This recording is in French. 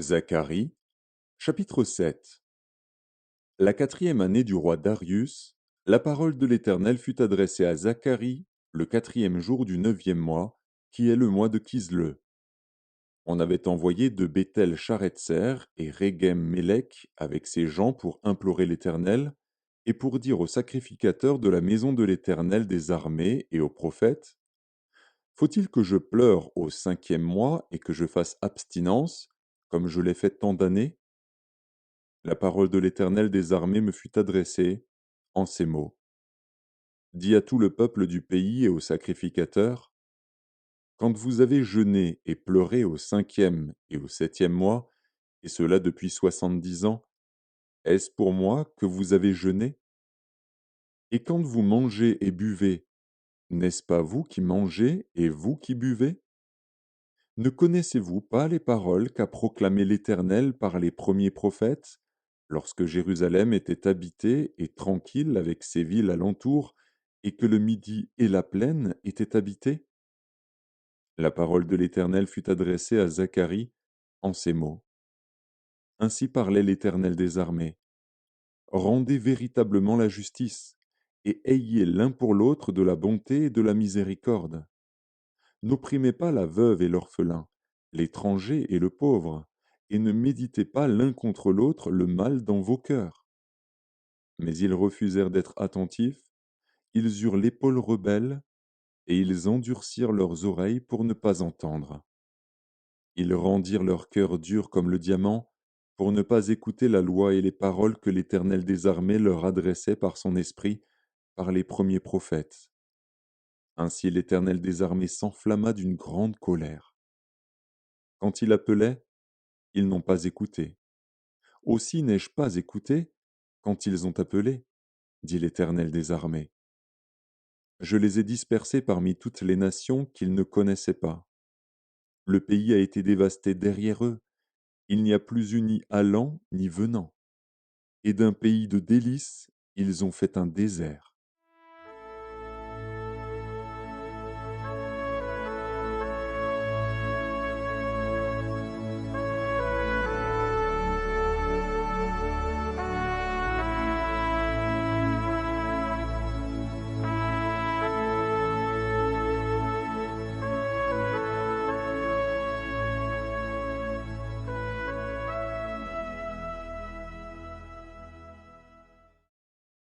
Zacharie, chapitre 7. La quatrième année du roi Darius, la parole de l'Éternel fut adressée à Zacharie le quatrième jour du neuvième mois, qui est le mois de Kisle. On avait envoyé de Béthel Charetser et Régem-Mélec avec ses gens pour implorer l'Éternel et pour dire aux sacrificateurs de la maison de l'Éternel des armées et aux prophètes: Faut-il que je pleure au cinquième mois et que je fasse abstinence, comme je l'ai fait tant d'années? La parole de l'Éternel des armées me fut adressée en ces mots. Dis à tout le peuple du pays et aux sacrificateurs: Quand vous avez jeûné et pleuré au cinquième et au septième mois, et cela depuis 70 ans, est-ce pour moi que vous avez jeûné? Et quand vous mangez et buvez, n'est-ce pas vous qui mangez et vous qui buvez? Ne connaissez-vous pas les paroles qu'a proclamées l'Éternel par les premiers prophètes, lorsque Jérusalem était habitée et tranquille avec ses villes alentour, et que le Midi et la plaine étaient habités? La parole de l'Éternel fut adressée à Zacharie en ces mots. Ainsi parlait l'Éternel des armées. Rendez véritablement la justice, et ayez l'un pour l'autre de la bonté et de la miséricorde. N'opprimez pas la veuve et l'orphelin, l'étranger et le pauvre, et ne méditez pas l'un contre l'autre le mal dans vos cœurs. Mais ils refusèrent d'être attentifs, ils eurent l'épaule rebelle, et ils endurcirent leurs oreilles pour ne pas entendre. Ils rendirent leur cœur dur comme le diamant, pour ne pas écouter la loi et les paroles que l'Éternel des armées leur adressait par son esprit, par les premiers prophètes. Ainsi l'Éternel des armées s'enflamma d'une grande colère. Quand il appelait, ils n'ont pas écouté. Aussi n'ai-je pas écouté quand ils ont appelé, dit l'Éternel des armées. Je les ai dispersés parmi toutes les nations qu'ils ne connaissaient pas. Le pays a été dévasté derrière eux, il n'y a plus eu ni allant ni venant. Et d'un pays de délices, ils ont fait un désert.